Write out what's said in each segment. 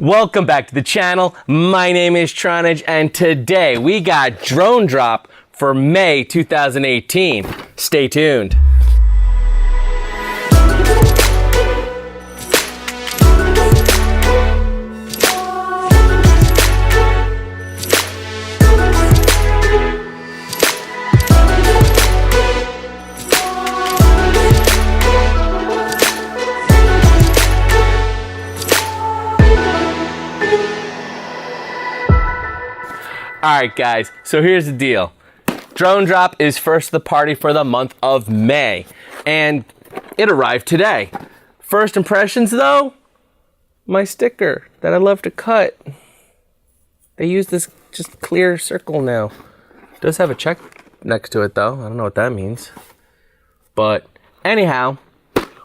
Welcome back to the channel. My name is Tronage, and today we got drone drop for May 2018. Stay tuned. Alright guys, so here's the deal. Drone drop is first to the party for the month of May, and it arrived today. First impressions though, my sticker that I love to cut. They use this just clear circle now. It does have a check next to it though, I don't know what that means. But anyhow,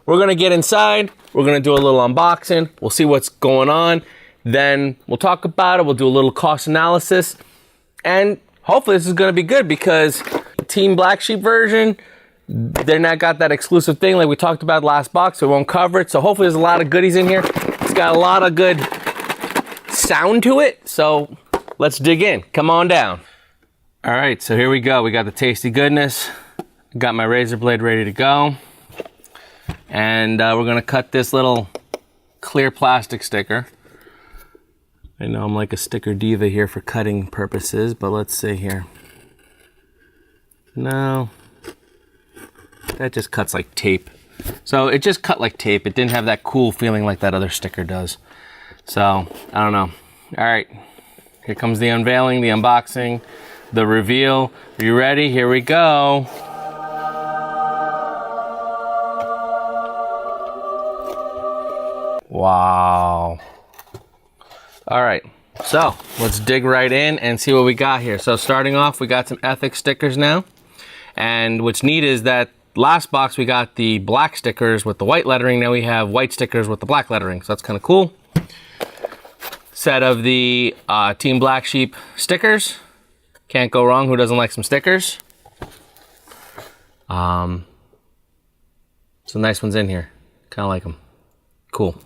we're gonna get inside, we're gonna do a little unboxing, we'll see what's going on, then we'll talk about it, we'll do a little cost analysis. And hopefully this is going to be good because the Team Black Sheep version, they're not got that exclusive thing like we talked about last box, so we won't cover it. So hopefully there's a lot of goodies in here. It's got a lot of good sound to it. So let's dig in. Come on down. All right, so here we go. We got the tasty goodness. Got my razor blade ready to go. And we're going to cut this little clear plastic sticker. I know I'm like a sticker diva here for cutting purposes, but let's see here. No, that just cuts like tape. So it just cut like tape. It didn't have that cool feeling like that other sticker does. So, I don't know. All right, here comes the unveiling, the unboxing, the reveal. Are you ready? Here we go. Wow. All right, so let's dig right in and see what we got here. So starting off, we got some ethics stickers now. And what's neat is that last box, we got the black stickers with the white lettering. Now we have white stickers with the black lettering. So that's kind of cool. Set of the Team Black Sheep stickers. Can't go wrong. Who doesn't like some stickers? Some nice ones in here. Kind of like them. Cool.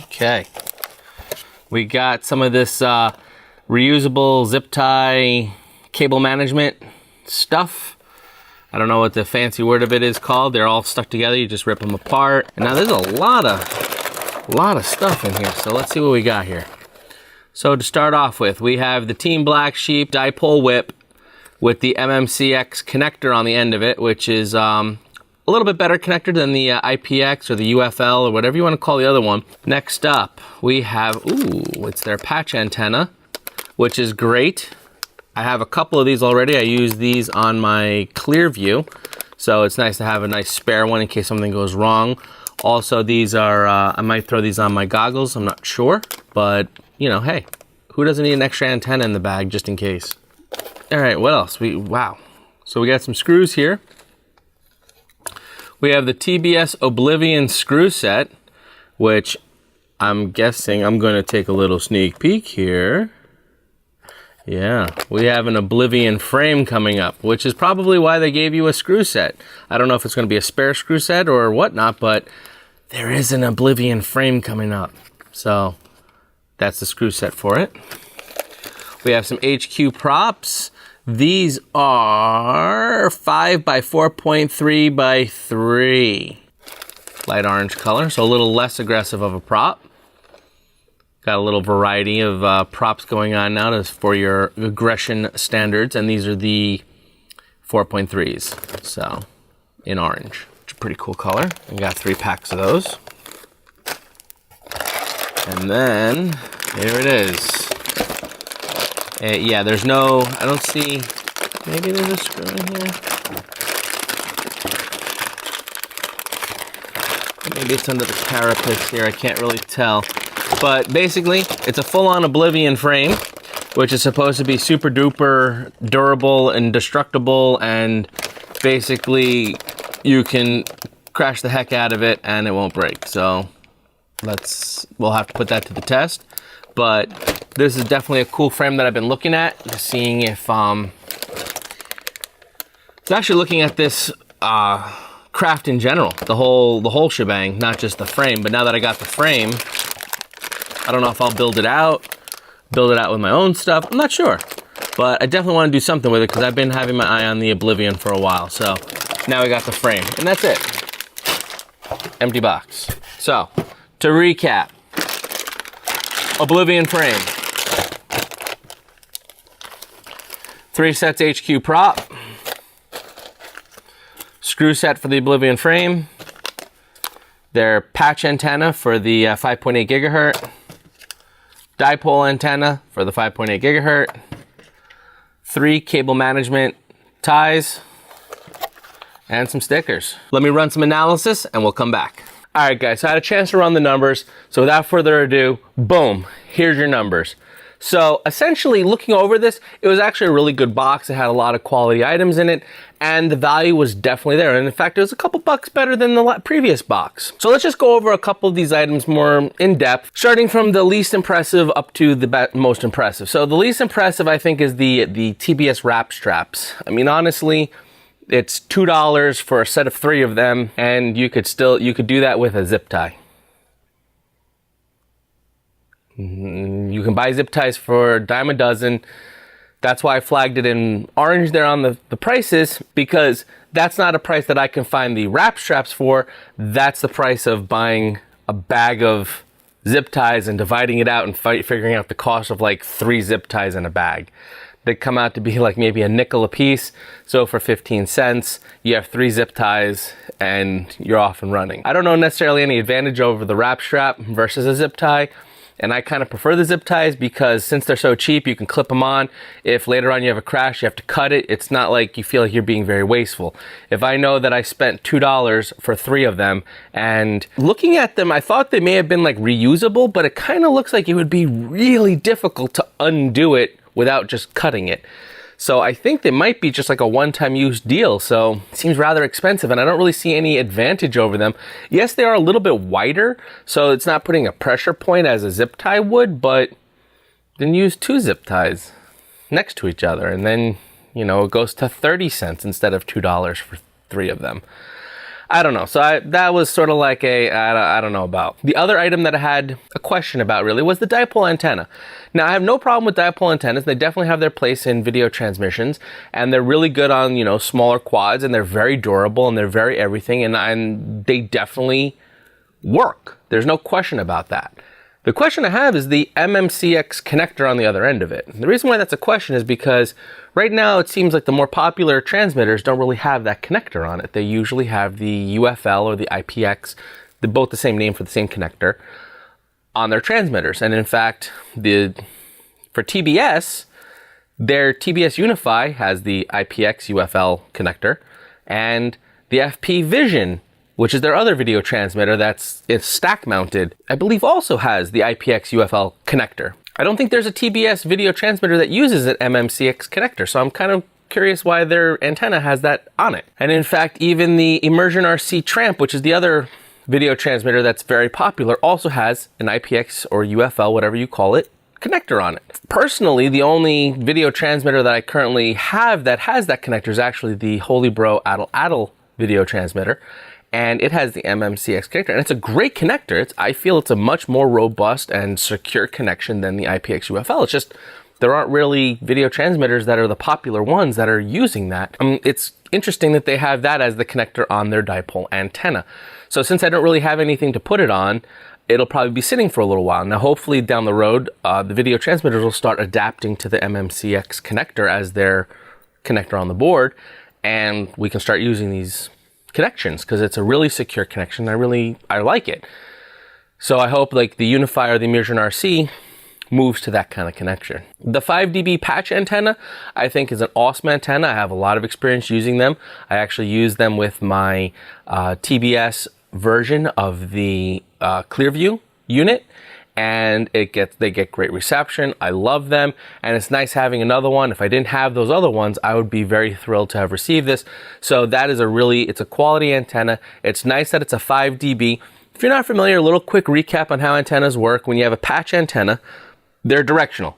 Okay. We got some of this reusable zip tie cable management stuff. I don't know what the fancy word of it is called. They're all stuck together. You just rip them apart. And now there's a lot of stuff in here. So let's see what we got here. So to start off with, we have the Team Black Sheep dipole whip with the MMCX connector on the end of it, which is a little bit better connector than the IPX or the UFL or whatever you want to call the other one. Next up, we have, it's their patch antenna, which is great. I have a couple of these already. I use these on my Clearview, so it's nice to have a nice spare one in case something goes wrong. Also, these are, I might throw these on my goggles, I'm not sure, but you know, hey, who doesn't need an extra antenna in the bag just in case? All right, what else? Wow. So we got some screws here. We have the TBS Oblivion screw set, which I'm guessing I'm going to take a little sneak peek here. Yeah, we have an Oblivion frame coming up, which is probably why they gave you a screw set. I don't know if it's going to be a spare screw set or whatnot, but there is an Oblivion frame coming up. So that's the screw set for it. We have some HQ props. These are 5 by 4.3 by 3. Light orange color, so a little less aggressive of a prop. Got a little variety of props going on now for your aggression standards, and these are the 4.3s, so in orange, which is a pretty cool color. We got 3 packs of those. And then, here it is. Yeah, there's no, I don't see, maybe there's a screw in here. Maybe it's under the carapace here, I can't really tell. But basically, it's a full-on Oblivion frame, which is supposed to be super duper durable and indestructible, and basically you can crash the heck out of it and it won't break. So we'll have to put that to the test. But this is definitely a cool frame that I've been looking at, just seeing if it's actually looking at this craft in general, the whole shebang, not just the frame. But now that I got the frame, I don't know if I'll build it out with my own stuff. I'm not sure, but I definitely want to do something with it because I've been having my eye on the Oblivion for a while. So now we got the frame, and that's it. Empty box. So to recap, Oblivion frame, 3 sets HQ prop, screw set for the Oblivion frame, their patch antenna for the 5.8 gigahertz, dipole antenna for the 5.8 gigahertz, 3 cable management ties, and some stickers. Let me run some analysis and we'll come back. All right, guys, so I had a chance to run the numbers. So without further ado, boom, here's your numbers. So essentially, looking over this, it was actually a really good box. It had a lot of quality items in it, and the value was definitely there. And in fact, it was a couple bucks better than the previous box. So let's just go over a couple of these items more in depth, starting from the least impressive up to the most impressive. So the least impressive, I think, is the TBS wrap straps. I mean, honestly, it's $2 for a set of 3 of them, and you could do that with a zip tie. You can buy zip ties for a dime a dozen. That's why I flagged it in orange there on the prices, because that's not a price that I can find the wrap straps for. That's the price of buying a bag of zip ties and dividing it out and figuring out the cost of like 3 zip ties in a bag. They come out to be like maybe a nickel a piece. So for 15 cents, you have 3 zip ties and you're off and running. I don't know necessarily any advantage over the wrap strap versus a zip tie. And I kind of prefer the zip ties because since they're so cheap, you can clip them on. If later on you have a crash, you have to cut it. It's not like you feel like you're being very wasteful. If I know that I spent $2 for 3 of them, and looking at them, I thought they may have been like reusable, but it kind of looks like it would be really difficult to undo it without just cutting it. So I think they might be just like a one-time use deal. So it seems rather expensive and I don't really see any advantage over them. Yes, they are a little bit wider, so it's not putting a pressure point as a zip tie would, but then use 2 zip ties next to each other. And then, you know, it goes to 30 cents instead of $2 for 3 of them. I don't know. So that was sort of like I don't know about. The other item that I had a question about really was the dipole antenna. Now, I have no problem with dipole antennas. They definitely have their place in video transmissions, and they're really good on, you know, smaller quads, and they're very durable, and they're very everything, and they definitely work. There's no question about that. The question I have is the MMCX connector on the other end of it. And the reason why that's a question is because right now it seems like the more popular transmitters don't really have that connector on it. They usually have the UFL or the IPX, they're both the same name for the same connector, on their transmitters. And in fact, for TBS, their TBS Unify has the IPX UFL connector, and the FP Vision, which is their other video transmitter it's stack mounted, I believe also has the IPX UFL connector. I don't think there's a TBS video transmitter that uses an MMCX connector, so I'm kind of curious why their antenna has that on it. And in fact, even the Immersion RC Tramp, which is the other video transmitter that's very popular, also has an IPX or UFL, whatever you call it, connector on it. Personally, the only video transmitter that I currently have that has that connector is actually the Holy Bro Addle video transmitter. And it has the MMCX connector, and it's a great connector. I feel it's a much more robust and secure connection than the IPX UFL. It's just, there aren't really video transmitters that are the popular ones that are using that. It's interesting that they have that as the connector on their dipole antenna. So since I don't really have anything to put it on, it'll probably be sitting for a little while. Now, hopefully down the road, the video transmitters will start adapting to the MMCX connector as their connector on the board, and we can start using these connections because it's a really secure connection. I like it. So I hope like the Unify or the Immersion RC moves to that kind of connection. The 5 dB patch antenna I think is an awesome antenna. I have a lot of experience using them. I actually use them with my TBS version of the Clearview unit, and they get great reception. I love them, and it's nice having another one. If I didn't have those other ones, I would be very thrilled to have received this. So that is it's a quality antenna. It's nice that it's a 5 dB. If you're not familiar, a little quick recap on how antennas work. When you have a patch antenna, they're directional.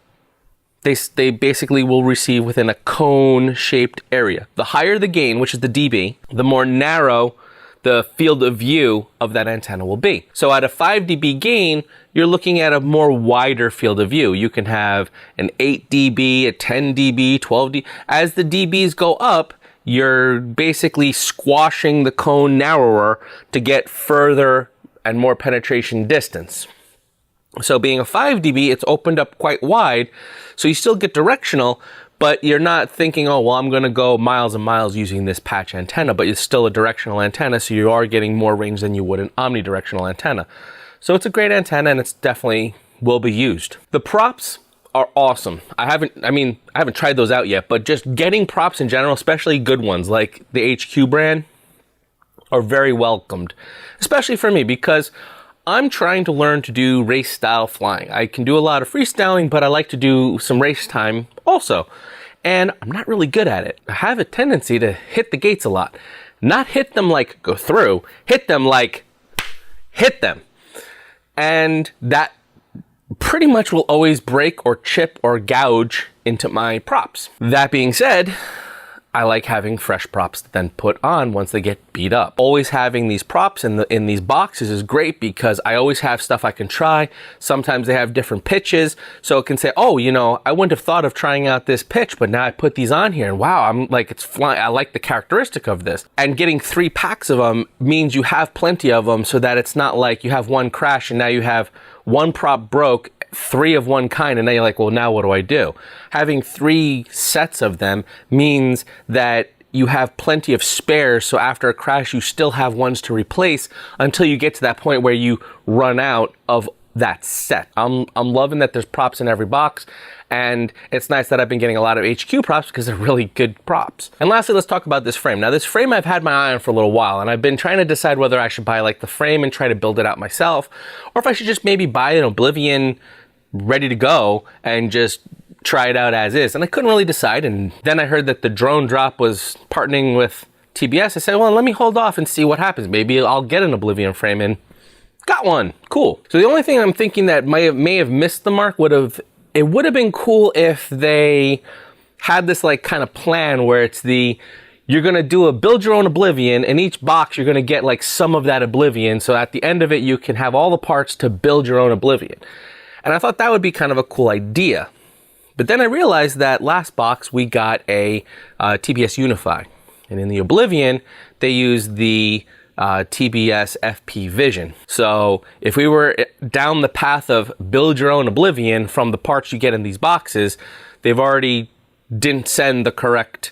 They basically will receive within a cone-shaped area. The higher the gain, which is the dB, the more narrow the field of view of that antenna will be. So at a 5 dB gain, you're looking at a more wider field of view. You can have an 8 dB, a 10 dB, 12 dB. As the dBs go up, you're basically squashing the cone narrower to get further and more penetration distance. So being a 5 dB, it's opened up quite wide, so you still get directional, but you're not thinking, oh, well, I'm going to go miles and miles using this patch antenna, but it's still a directional antenna, so you are getting more range than you would an omnidirectional antenna. So it's a great antenna, and it's definitely will be used. The props are awesome. I haven't tried those out yet, but just getting props in general, especially good ones like the HQ brand, are very welcomed, especially for me, because I'm trying to learn to do race style flying. I can do a lot of freestyling, but I like to do some race time also. And I'm not really good at it. I have a tendency to hit the gates a lot. Not hit them like go through, hit them like hit them. And that pretty much will always break or chip or gouge into my props. That being said, I like having fresh props to then put on once they get beat up. Always having these props in these boxes is great because I always have stuff I can try. Sometimes they have different pitches, so it can say, oh, you know, I wouldn't have thought of trying out this pitch, but now I put these on here and wow, I'm like, it's flying. I like the characteristic of this. And getting 3 packs of them means you have plenty of them so that it's not like you have one crash and now you have one prop broke, 3 of one kind, and then you're like, well, now what do I do? Having 3 sets of them means that you have plenty of spares, so after a crash, you still have ones to replace until you get to that point where you run out of that set. I'm loving that there's props in every box, and it's nice that I've been getting a lot of HQ props because they're really good props. And lastly, let's talk about this frame. Now, this frame I've had my eye on for a little while, and I've been trying to decide whether I should buy like the frame and try to build it out myself, or if I should just maybe buy an Oblivion ready to go and just try it out as is. And I couldn't really decide. And then I heard that the drone drop was partnering with TBS. I said, well, let me hold off and see what happens. Maybe I'll get an Oblivion frame and got one. Cool. So the only thing I'm thinking that may have missed the mark would have been cool if they had this like kind of plan where it's you're going to do a build your own Oblivion, and each box you're going to get like some of that Oblivion. So at the end of it, you can have all the parts to build your own Oblivion. And I thought that would be kind of a cool idea. But then I realized that last box we got a TBS Unify. And in the Oblivion, they use the TBS FP Vision. So if we were down the path of build your own Oblivion from the parts you get in these boxes, they've already didn't send the correct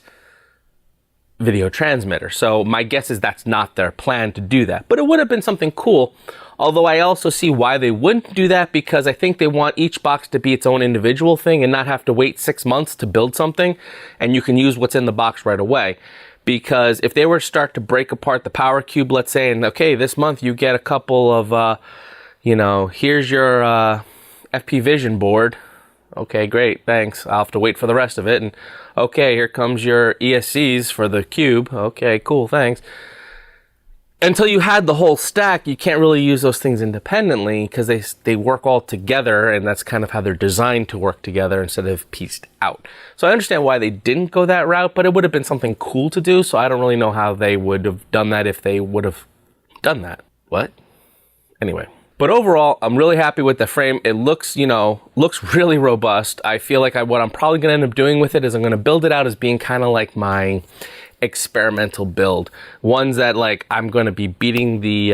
video transmitter. So my guess is that's not their plan to do that. But it would have been something cool. Although I also see why they wouldn't do that, because I think they want each box to be its own individual thing and not have to wait 6 months to build something, and you can use what's in the box right away. Because if they were to start to break apart the power cube, let's say, and okay, this month you get a couple of, here's your FP Vision board. Okay, great, thanks. I'll have to wait for the rest of it. And okay, here comes your ESCs for the cube. Okay, cool, thanks. Until you had the whole stack, you can't really use those things independently because they work all together, and that's kind of how they're designed to work together instead of pieced out. So I understand why they didn't go that route, but it would have been something cool to do, so I don't really know how they would have done that if they would have done that. What? Anyway. But overall, I'm really happy with the frame. It looks really robust. I feel like what I'm probably going to end up doing with it is I'm going to build it out as being kind of like my experimental build. Ones that like I'm going to be beating the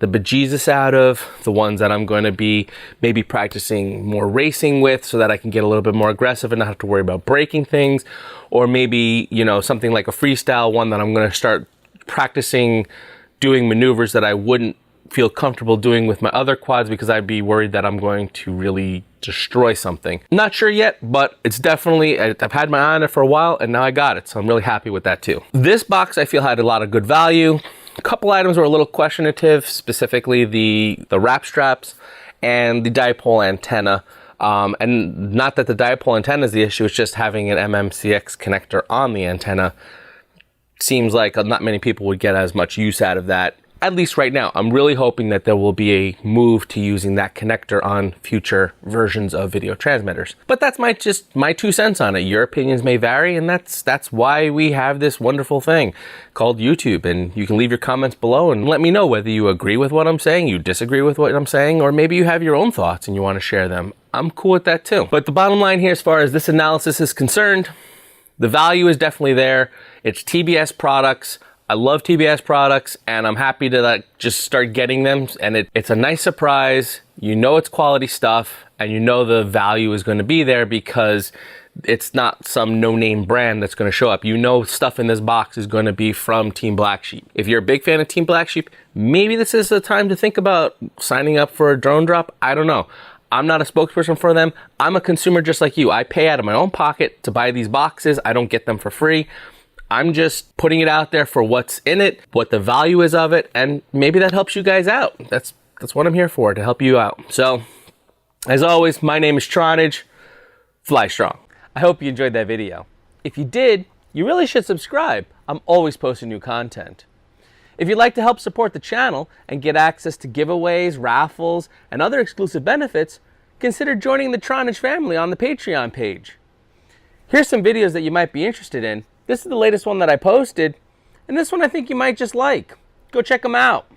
bejesus out of, the ones that I'm going to be maybe practicing more racing with so that I can get a little bit more aggressive and not have to worry about breaking things, or maybe, something like a freestyle one that I'm going to start practicing doing maneuvers that I wouldn't feel comfortable doing with my other quads because I'd be worried that I'm going to really destroy something. Not sure yet, but it's definitely, I've had my eye on it for a while and now I got it, so I'm really happy with that too. This box I feel had a lot of good value. A couple items were a little questionative, specifically the wrap straps and the dipole antenna. And not that the dipole antenna is the issue, it's just having an MMCX connector on the antenna. Seems like not many people would get as much use out of that at least right now. I'm really hoping that there will be a move to using that connector on future versions of video transmitters. But that's just my 2 cents on it. Your opinions may vary, and that's why we have this wonderful thing called YouTube. And you can leave your comments below and let me know whether you agree with what I'm saying, you disagree with what I'm saying, or maybe you have your own thoughts and you want to share them. I'm cool with that too. But the bottom line here, as far as this analysis is concerned, the value is definitely there. It's TBS products. I love TBS products, and I'm happy to just start getting them. And it's a nice surprise. You know it's quality stuff, and you know the value is going to be there because it's not some no-name brand that's going to show up. You know stuff in this box is going to be from Team Black Sheep. If you're a big fan of Team Black Sheep, maybe this is the time to think about signing up for a drone drop. I don't know. I'm not a spokesperson for them. I'm a consumer just like you. I pay out of my own pocket to buy these boxes. I don't get them for free. I'm just putting it out there for what's in it, what the value is of it, and maybe that helps you guys out. That's what I'm here for, to help you out. So, as always, my name is Tronage. Fly strong. I hope you enjoyed that video. If you did, you really should subscribe. I'm always posting new content. If you'd like to help support the channel and get access to giveaways, raffles, and other exclusive benefits, consider joining the Tronage family on the Patreon page. Here's some videos that you might be interested in. This is the latest one that I posted, and this one I think you might just like. Go check them out.